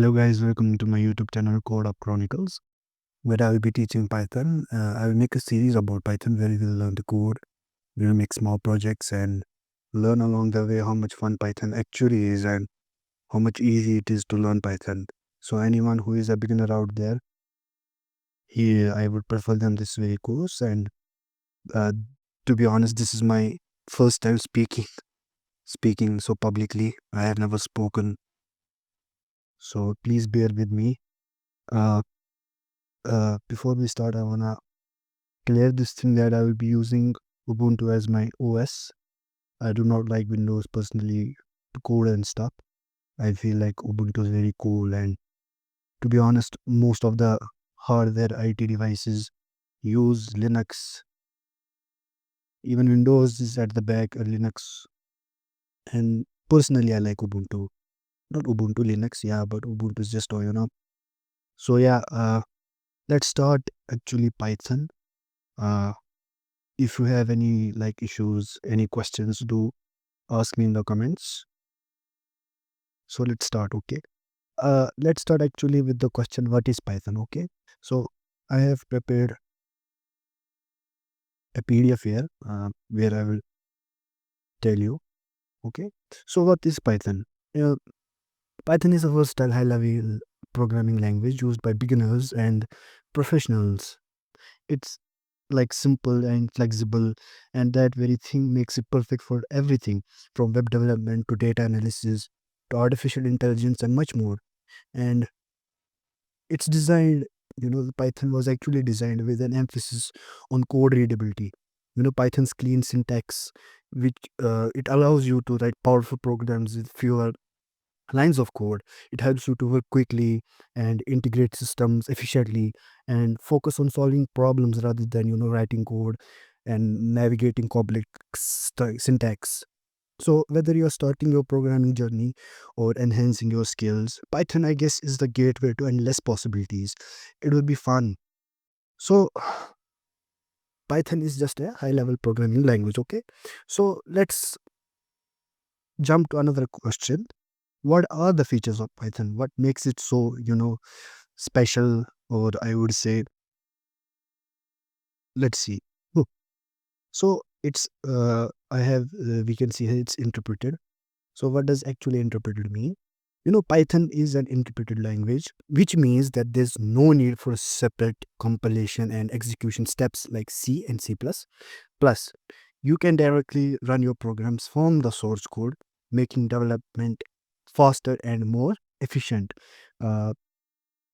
Hello guys, welcome to my YouTube channel Code Up Chronicles, where I will be teaching Python. I will make a series about Python where we will learn the code, we will make small projects and learn along the way how much fun Python actually is and how much easy it is to learn Python. So anyone who is a beginner out there, I would prefer them this very course. And uh, to be honest, this is my first time speaking so publicly. I have never spoken, so please bear with me. Uh, Before we start, I wanna clear this thing that I will be using Ubuntu as my OS. I do not like Windows personally to code and stuff. I feel like Ubuntu is very cool, and to be honest, most of the hardware IT devices use Linux. Even Windows is at the back, Linux. And personally, I like Ubuntu. Not Ubuntu Linux, yeah, but Ubuntu is just So yeah, let's start actually Python. Uh, if you have any like issues, any questions, do ask me in the comments. So let's start. Okay, let's start actually with the question, what is Python? Okay, so I have prepared a PDF here, where I will tell you. Okay, so what is Python? uh, Python is a versatile high level programming language used by beginners and professionals. It's like simple and flexible, and that very thing makes it perfect for everything from web development to data analysis to artificial intelligence and much more. And it's designed, the Python was actually designed with an emphasis on code readability. Python's clean syntax, which it allows you to write powerful programs with fewer lines of code. It helps you to work quickly and integrate systems efficiently and focus on solving problems rather than writing code and navigating complex syntax. So whether you're starting your programming journey or enhancing your skills, Python, I guess, is the gateway to endless possibilities. It will be fun. So Python is just a high level programming language. Okay, so let's jump to another question. What are the features of Python? What makes it so special? Or I would say, let's see. Oh, so it's I have we can see here it's interpreted. So what does actually interpreted mean? Python is an interpreted language, which means that there's no need for separate compilation and execution steps like C and C++. Plus, you can directly run your programs from the source code, making development faster and more efficient. Uh,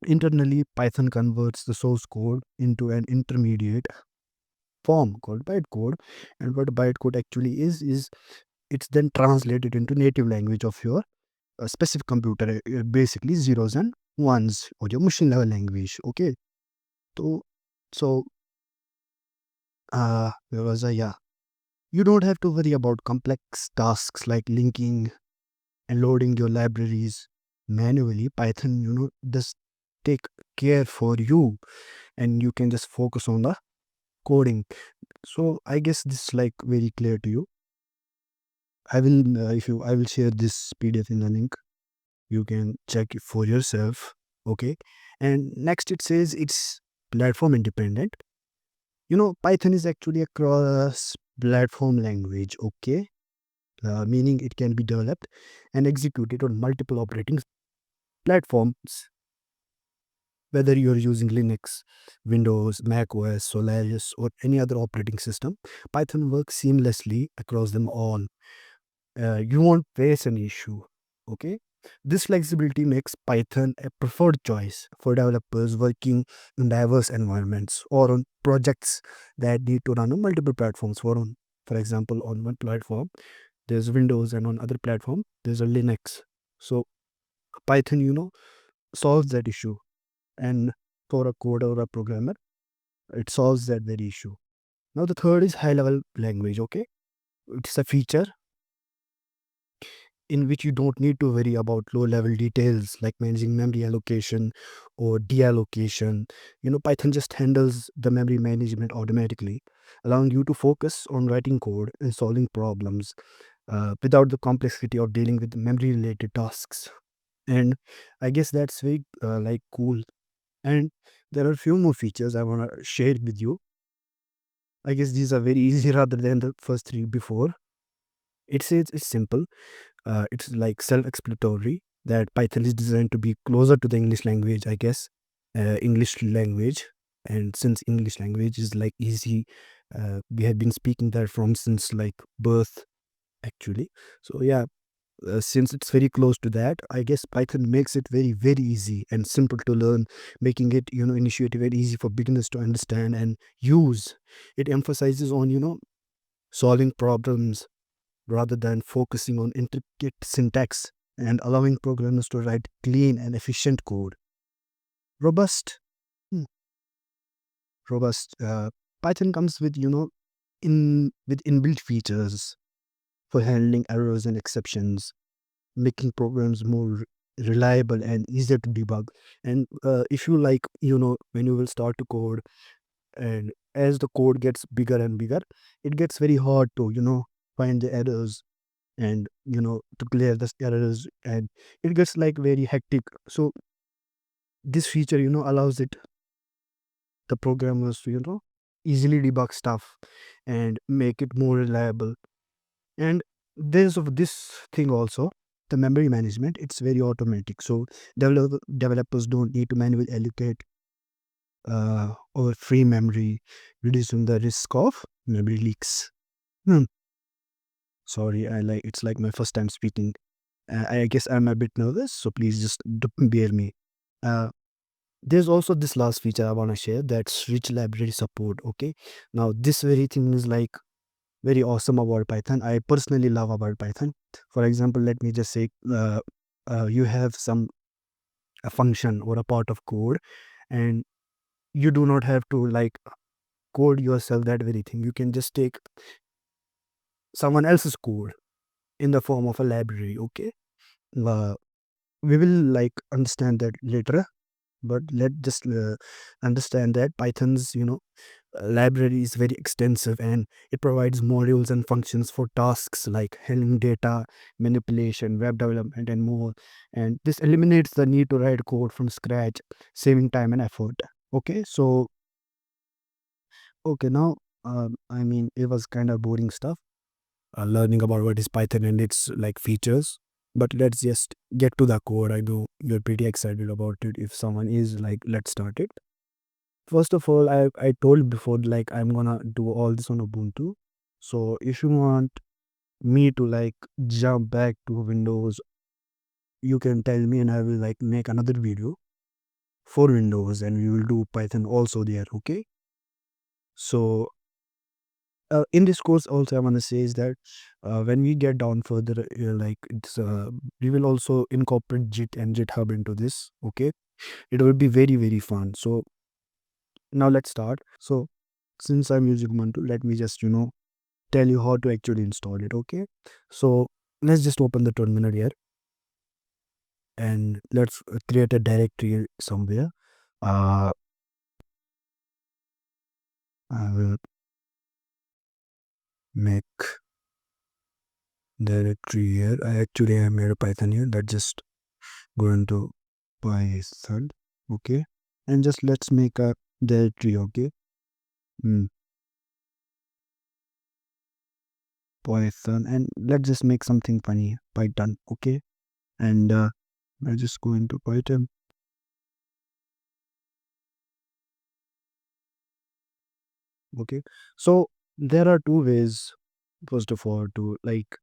Internally, Python converts the source code into an intermediate form called bytecode. And what bytecode actually is it's then translated into native language of your specific computer, basically zeros and ones or your machine level language. Okay, so so where was I? Yeah, you don't have to worry about complex tasks like linking and loading your libraries manually. Python, does take care for you, and you can just focus on the coding. So I guess this is like very clear to you. I will if you I will share this PDF in the link. You can check it for yourself. Okay, and next it says it's platform independent. Python is actually a cross platform language. Okay, meaning it can be developed and executed on multiple operating platforms, whether you're using Linux, Windows, Mac OS, Solaris, or any other operating system. Python works seamlessly across them all. You won't face an issue. Okay, this flexibility makes Python a preferred choice for developers working in diverse environments or on projects that need to run on multiple platforms. For example, on one platform there's Windows, and on other platform there's a Linux. So Python, solves that issue. And for a coder or a programmer, it solves that very issue. Now the third is high level language. Okay, it's a feature in which you don't need to worry about low level details like managing memory allocation or deallocation. Python just handles the memory management automatically, allowing you to focus on writing code and solving problems without the complexity of dealing with memory related tasks. And I guess that's very like cool. And there are a few more features I want to share with you. I guess these are very easy rather than the first three before. It says it's simple. It's like self-explanatory that Python is designed to be closer to the English language, I guess. English language. And since English language is like easy, we have been speaking that from since like birth, actually. So yeah, since it's very close to that, I guess Python makes it very, very easy and simple to learn, making it, initiative very easy for beginners to understand and use. It emphasizes on, solving problems rather than focusing on intricate syntax, and allowing programmers to write clean and efficient code. Robust, hmm, robust. Python comes with, with inbuilt features for handling errors and exceptions, making programs more reliable and easier to debug. And if you like, when you will start to code, and as the code gets bigger and bigger, it gets very hard to, find the errors, and to clear the errors, and it gets like very hectic. So this feature, allows it the programmers to, easily debug stuff and make it more reliable. And there's of this thing also, the memory management, it's very automatic. So developers don't need to manually allocate or free memory, reducing the risk of memory leaks. Hmm. Sorry, I like it's like my first time speaking. I guess I'm a bit nervous, so please just bear me. Uh, there's also this last feature I want to share, that's rich library support. Okay, now this very thing is like very awesome about Python. I personally love about Python. For example, let me just say, you have some a function or a part of code, and you do not have to like code yourself that very thing. You can just take someone else's code in the form of a library. Okay, uh, we will like understand that later, but let just understand that Python's library is very extensive, and it provides modules and functions for tasks like handling data manipulation, web development, and more. And this eliminates the need to write code from scratch, saving time and effort. Okay, so okay, now I mean, it was kind of boring stuff, learning about what is Python and its like features. But let's just get to the code. I know you're pretty excited about it. If someone is like, let's start it. First of all, I told before like I'm gonna do all this on Ubuntu. So if you want me to like jump back to Windows, you can tell me and I will like make another video for Windows, and we will do Python also there. Okay. So in this course also I want to say is that when we get down further, like it's we will also incorporate Git and GitHub into this. Okay, it will be very, very fun. So now let's start. So since I'm using Ubuntu, let me just tell you how to actually install it. Okay, so let's just open the terminal here, and let's create a directory somewhere. uh I will make directory here. I actually have made a Python here. Let's just go into Python. Okay, and just let's make a directory. Okay, mm, Python, and let's just make something funny, Python. Okay, and I just go into Python. Okay, so there are two ways, first of all, to like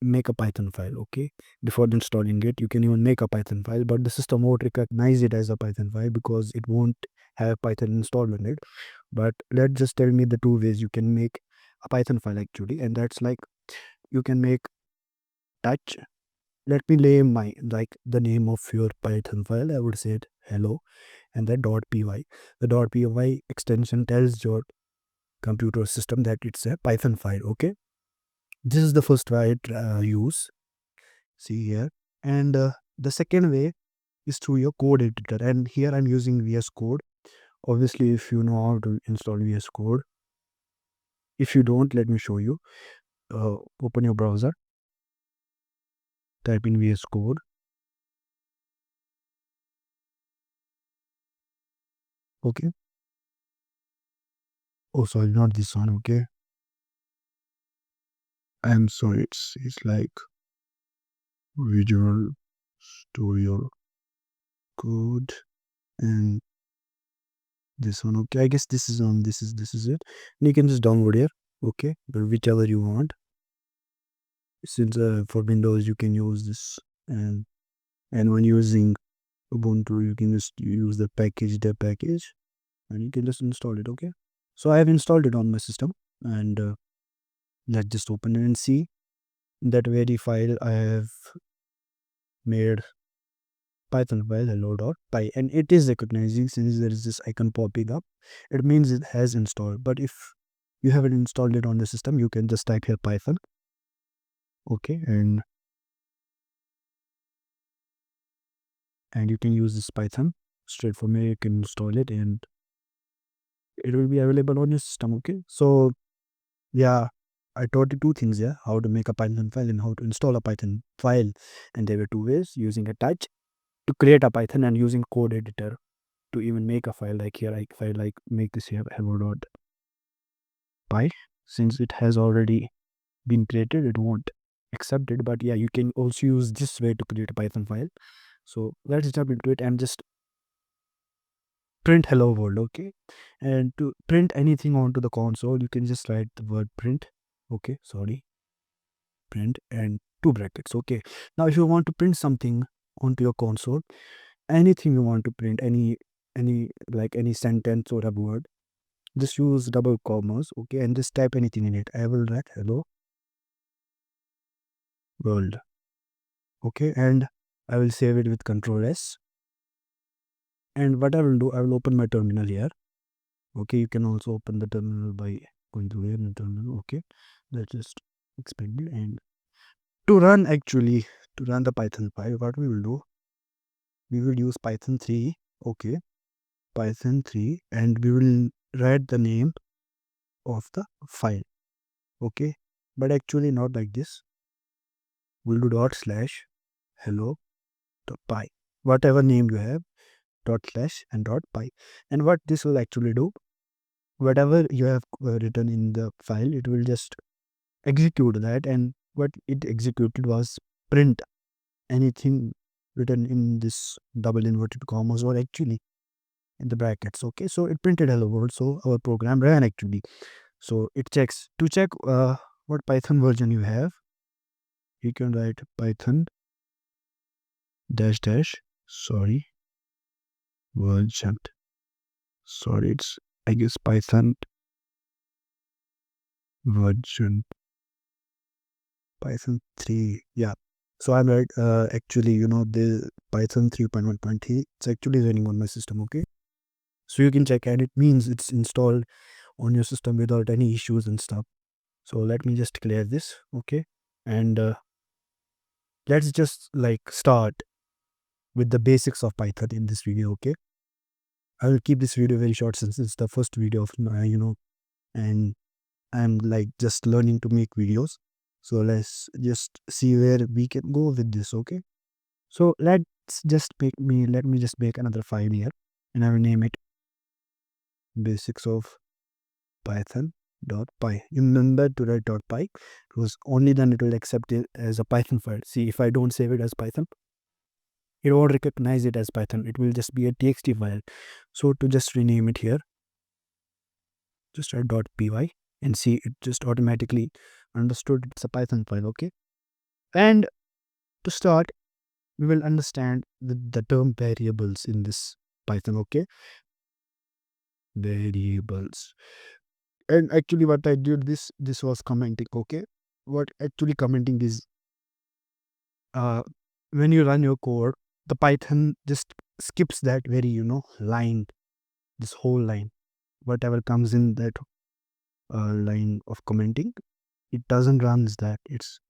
make a Python file. Okay, before installing it, you can even make a Python file, but the system won't recognize it as a Python file because it won't have Python installed in it. But let's just tell me the two ways you can make a Python file actually, and that's like you can make touch. Let me name my like the name of your Python file. I would say it hello, and then .py. The .py extension tells your computer system that it's a Python file. Okay, this is the first way I use. See here, and the second way is through your code editor, and here I'm using VS Code. Obviously, if you know how to install VS Code, if you don't, let me show you. Open your browser, type in VS Code. Okay. Oh, sorry, not this one. Okay. I'm sorry. It's like Visual Studio Code and this one. Okay. I guess this is on. This is it. And you can just download here. Okay. But whichever you want. Since for Windows you can use this, and when using Ubuntu you can just use the package, and you can just install it. Okay. So I have installed it on my system, and let's just open it and see that very file I have made python file hello.py, and it is recognizing. Since there is this icon popping up, it means it has installed. But if you haven't installed it on the system, you can just type here python. Okay. And you can use this python straight from here. You can install it and it will be available on your system. Okay. So yeah, I taught you two things here: how to make a python file and how to install a python file. And there were two ways: using a touch to create a python and using code editor to even make a file. Like here, if I like make this here hello.py, since it has already been created, it won't accept it. But yeah, you can also use this way to create a python file. So let's jump into it and just print hello world. Okay. And to print anything onto the console, you can just write the word print. Okay, sorry, print and two brackets. Okay. Now if you want to print something onto your console, anything you want to print, any like any sentence or a word, just use double commas. Okay. And just type anything in it. I will write hello world. Okay. And I will save it with Control S. And what I will do, I will open my terminal here. Okay, you can also open the terminal by going to here in the terminal. Okay, let's just expand it. And to run the python file, what we will do, we will use python 3. Okay, python 3, and we will write the name of the file. Okay, but actually not like this. We'll do dot slash hello dot py, whatever name you have, dot slash and dot py. And what this will actually do, whatever you have written in the file, it will just execute that. And what it executed was print anything written in this double inverted commas or actually in the brackets. Okay, so it printed hello world. So our program ran actually. So it checks to check what python version you have. You can write python dash dash sorry version. Sorry, it's I guess python version python 3. Yeah. So I'm right. Actually, the python 3.1.3, it's actually running on my system. Okay. So you can check, and it means it's installed on your system without any issues and stuff. So let me just clear this. Okay. And let's just like start with the basics of python in this video. Okay. I will keep this video very short since it's the first video of and I'm like just learning to make videos. So let's just see where we can go with this. Okay. So let me just make another file here, and I will name it basics of python.py. You remember to write .py because only then it will accept it as a Python file. See, if I don't save it as Python, it won't recognize it as Python. It will just be a txt file. So to just rename it here, just write .py, and see, it just automatically understood it's a Python file. Okay. And to start, we will understand the term variables in this Python. Okay. Variables. And actually what I did, this was commenting. Okay. What actually commenting is, uh when you run your code, the python just skips that very line, this whole line, whatever comes in that line of commenting, it doesn't runs that. It's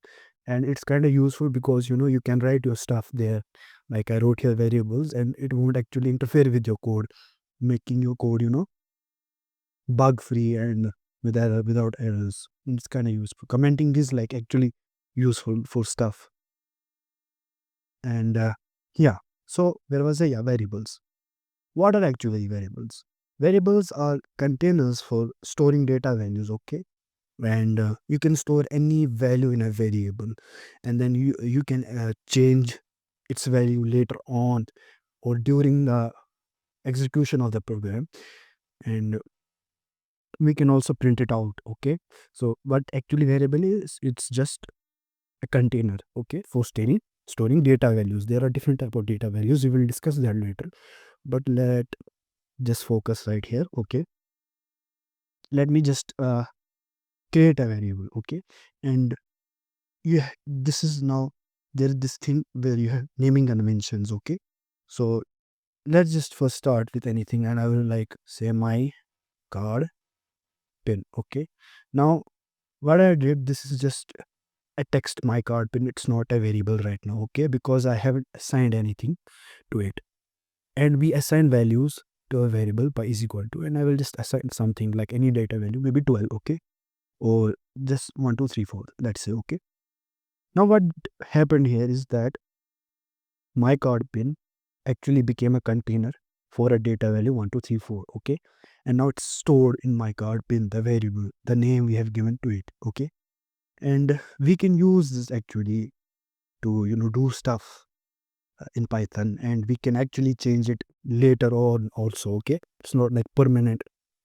kind of useful because you can write your stuff there. Like I wrote here variables, and it won't actually interfere with your code, making your code bug free and without errors. It's kind of useful. Commenting is like actually useful for stuff. And yeah, so where was I? Yeah, variables. What are actually variables? Variables are containers for storing data values, okay? And you can store any value in a variable, and then you can change its value later on or during the execution of the program, and we can also print it out, okay? So what actually variable is, it's just a container, okay, for storing data values. There are different type of data values, we will discuss that later, but let just focus right here, okay? Let me just create a variable, okay? And this is now, there is this thing where you have naming conventions, okay? So let's just first start with anything, and I will like say my card pin, okay? Now what I did, this is just a text my card pin, it's not a variable right now, okay? Because I haven't assigned anything to it, and we assign values to a variable by is equal to, and I will just assign something like any data value, maybe 12, okay? Or just 1 2 3 4, let's say, okay? Now what happened here is that my card pin actually became a container for a data value 1 2 3 4, okay? And now it's stored in my card pin, the variable, the name we have given to it, okay? And we can use this actually to do stuff in Python, and we can actually change it later on also, okay? It's not like permanent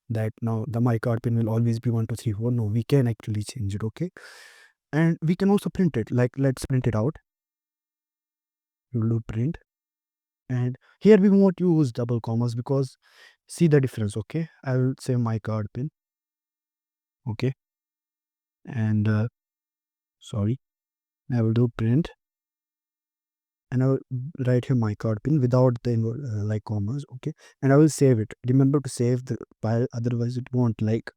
that now the my card pin will always be 1 2 3 4. No, we can actually change it, okay? And we can also print it, like let's print it out. We'll do print, and here we won't use double commas because see the difference, okay? I will say my card pin, okay? And sorry, I will do print, and I will write here my card pin without the like commas, okay? And I will save it. Remember to save the file, otherwise it won't like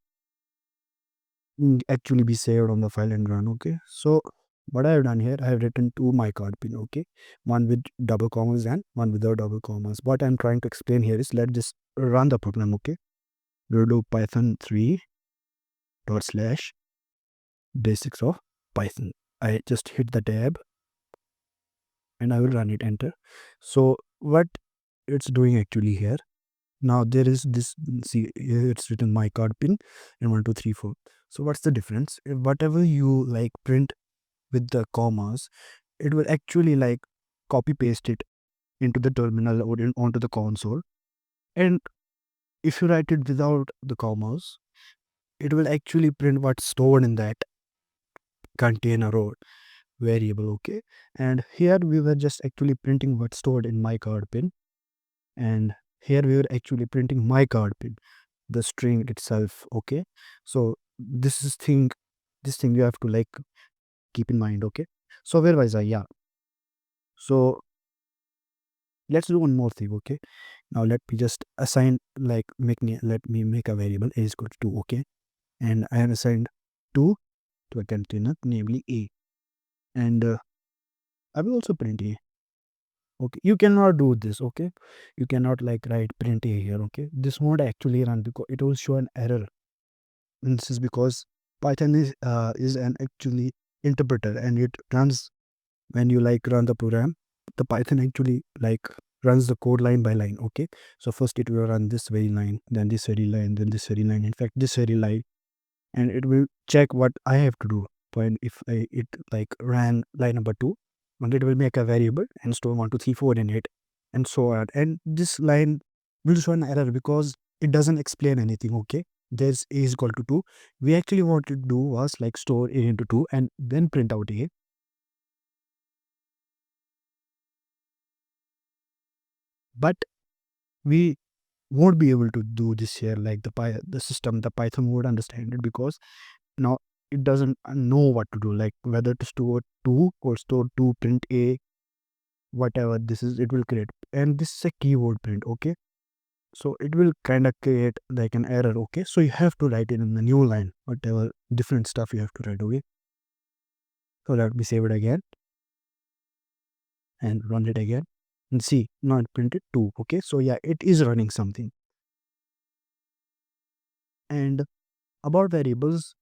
actually be saved on the file and run, okay? So what I have done here, I have written two my card pin, okay? One with double commas and one without double commas. What I'm trying to explain here is, let's just run the program, okay? We'll do python 3 dot slash basics of Python. I just hit the tab and I will run it, enter. So what it's doing actually here, now there is this, see here it's written my card pin and 1 2 3 4. So what's the difference? Whatever you like print with the commas, it will actually like copy paste it into the terminal or onto the console. And if you write it without the commas, it will actually print what's stored in that container or variable, okay? And here we were just actually printing what's stored in my card pin, and here we were actually printing my card pin, the string itself, okay? So this thing you have to like keep in mind, okay? So where was I? Yeah, so let's do one more thing, okay? Now let me just assign, like let me make a variable a is equal to 2, okay? And I have assigned 2 to a container, namely a, and I will also print a, okay? You cannot do this, okay? You cannot like write print a here, okay? This won't actually run because it will show an error. And this is because Python is an actually interpreter, and it runs when you like run the program. The Python actually like runs the code line by line, okay? So first it will run this very line, then this very line, then this very line, in fact this very line, and it will check what I have to do. When if it like ran line number 2, and it will make a variable and store 1 2 3 4 in it, and so on. And this line will show an error because it doesn't explain anything, okay? There's a is equal to 2. We actually wanted to do was like store a into 2 and then print out a, but we won't be able to do this here. Like the system, the Python would understand it because now it doesn't know what to do, like whether to store 2 or store 2 print a, whatever this is, it will create. And this is a keyword print, okay? So it will kind of create like an error, okay? So you have to write it in the new line, whatever different stuff you have to write, okay? So let me save it again and run it again and see, now it printed 2, okay? So yeah, it is running something. And about variables,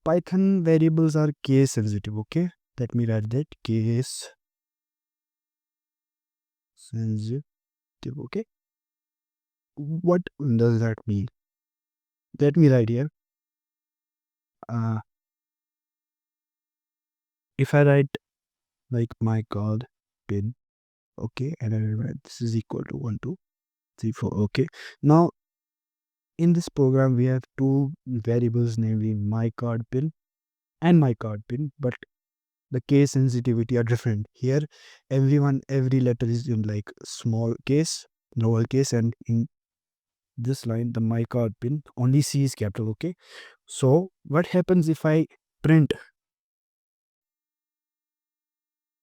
Python variables are case sensitive, okay? Let me write that, case sensitive. Okay, what does that mean? Let me write here. Uh, if I write like my card pin, okay, and I will write this is equal to 1 2 3 4. Okay, now in this program we have two variables, namely my card pin and my card pin, but the case sensitivity are different. Here every letter is in like small case, lower case, and in this line the my card pin only C is capital. Okay, so what happens if I print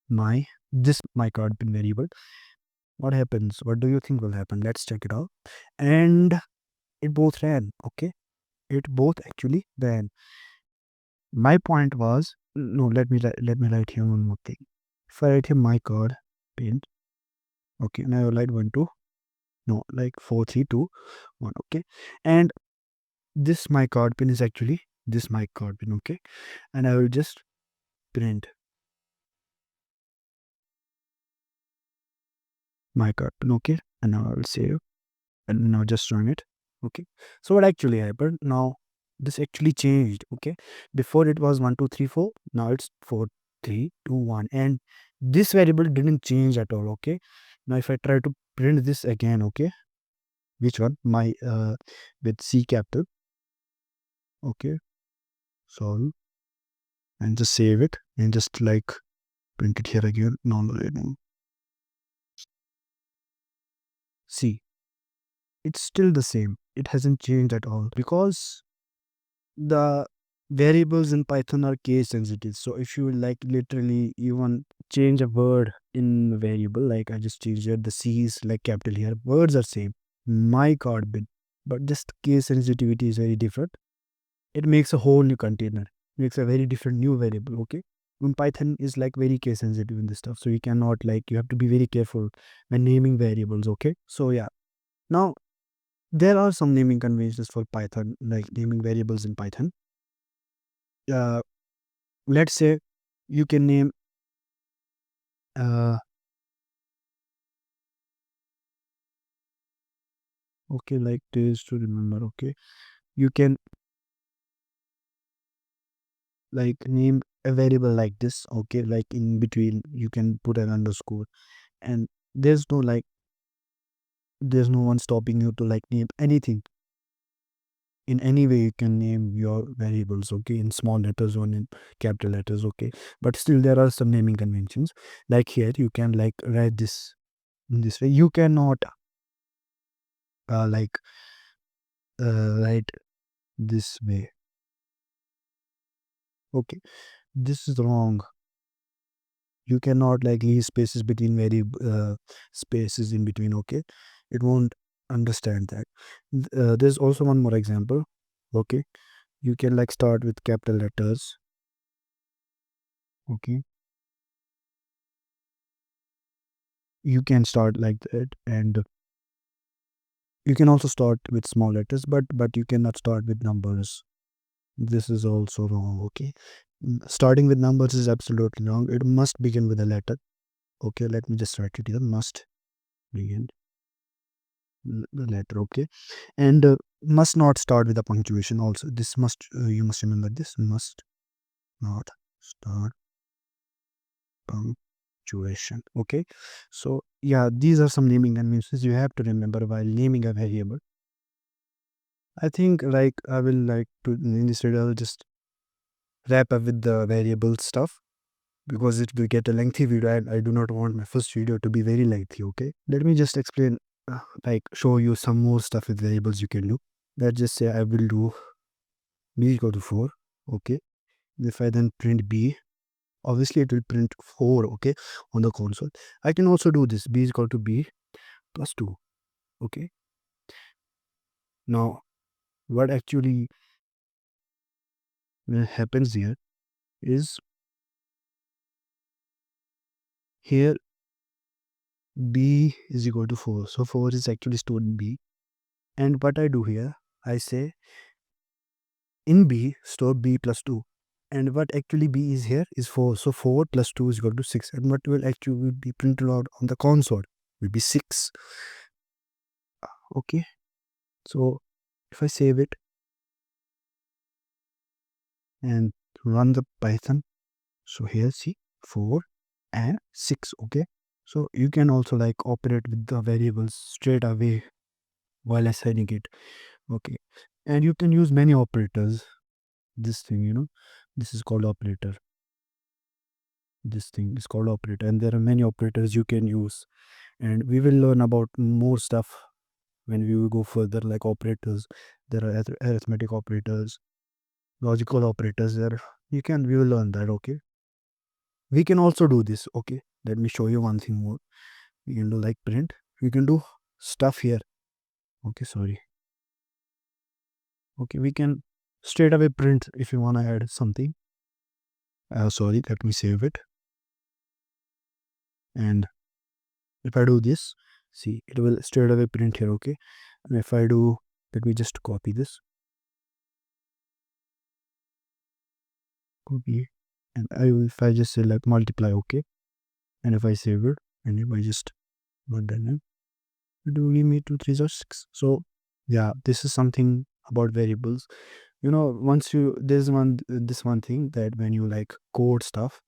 my card pin variable? What happens? What do you think will happen? Let's check it out. And it both ran. Okay, it both actually ran. My point was, no, let me write here one more thing. If I write here my card pin, okay, and I will write 1 2, no, like 4 3 2 1. Okay, and this my card pin is actually this my card pin. Okay, and I will just print my card pin. Okay, and now I will save and now just run it. Okay, so what actually happened now? This actually changed. Okay, before it was 1 2 3 4, now it's 4 3 2 1, and this variable didn't change at all. Okay, now if I try to print this again, okay, which one? My with C capital. Okay, solve and just save it and just like print it here again. No, see, it's still the same. It hasn't changed at all because the variables in Python are case sensitive. So if you like literally even change a word in a variable, like I just changed it, the C is like capital here, words are same. My card bit, but just case sensitivity is very different. It makes a whole new container, makes a very different new variable. Okay. In Python is like very case sensitive in this stuff. So you cannot like you have to be very careful when naming variables. Okay. So yeah. Now there are some naming conventions for Python, like naming variables in Python. Uh, let's say you can name uh okay, like this to remember. Okay, you can like name a variable like this. Okay, like in between you can put an underscore, and there's no like there's no one stopping you to like name anything. In any way you can name your variables, okay, in small letters or in capital letters. Okay, but still there are some naming conventions. Like here you can like write this in this way. You cannot like write this way. Okay, this is wrong. You cannot like leave spaces between spaces in between. Okay, it won't understand that. There's also one more example. Okay, you can like start with capital letters. Okay, you can start like that, and you can also start with small letters, but you cannot start with numbers. This is also wrong. Okay, starting with numbers is absolutely wrong. It must begin with a letter. Okay, let me just write it here. Must begin the letter. Okay, and must not start with a punctuation. Also, this must you must remember, this must not start punctuation. Okay, so yeah, these are some naming conventions you have to remember while naming a variable. I think like I will like to in this video I'll just wrap up with the variable stuff because it will get a lengthy video and I do not want my first video to be very lengthy. Okay, let me just explain like show you some more stuff with variables you can do. Let's just say I will do b equal to 4. Okay, if I then print b, obviously it will print 4. Okay, on the console. I can also do this, b is equal to b plus 2. Okay, now what actually happens here is here b is equal to 4, so 4 is actually stored in b, and what I do here, I say in b store b plus 2, and what actually b is here is 4, so 4 plus 2 is equal to 6, and what will actually be printed out on the console will be 6. Okay, so if I save it and run the Python, so here see 4 and 6. Okay, so you can also like operate with the variables straight away while assigning it. Okay, and you can use many operators. This thing, this is called operator. This thing is called operator, and there are many operators you can use, and we will learn about more stuff when we will go further, like operators. There are arithmetic operators, logical operators. There we will learn that. Okay, we can also do this. Okay, let me show you one thing more. We can do like print. We can do stuff here. Okay, sorry. Okay, we can straight away print if you want to add something. Sorry, let me save it. And if I do this, see, it will straight away print here. Okay, and if I do, let me just copy this, copy, and if I just select multiply. Okay, and if I save it, and if I just put that in, it will give me 2 3 or 6. So yeah, this is something about variables. Once you there's this one thing that when you like code stuff,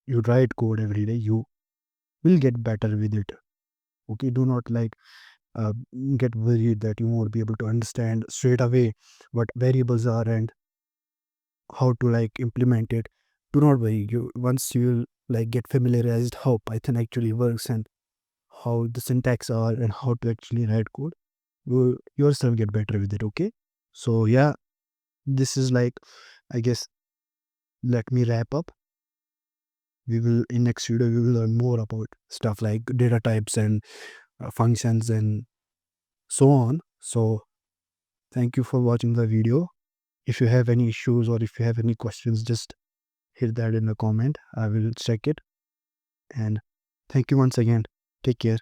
you write code every day, you will get better with it. Okay, do not like uh, get worried that you won't be able to understand straight away what variables are and how to like implement it. Do not worry, you once you like get familiarized how Python actually works and how the syntax are and how to actually write code, you will yourself get better with it. Okay, so yeah, this is like, I guess, let me wrap up. We will in next video we will learn more about stuff like data types and functions and so on. So thank you for watching the video. If you have any issues or if you have any questions, just hit that in the comment. I will check it. And thank you once again. Take care.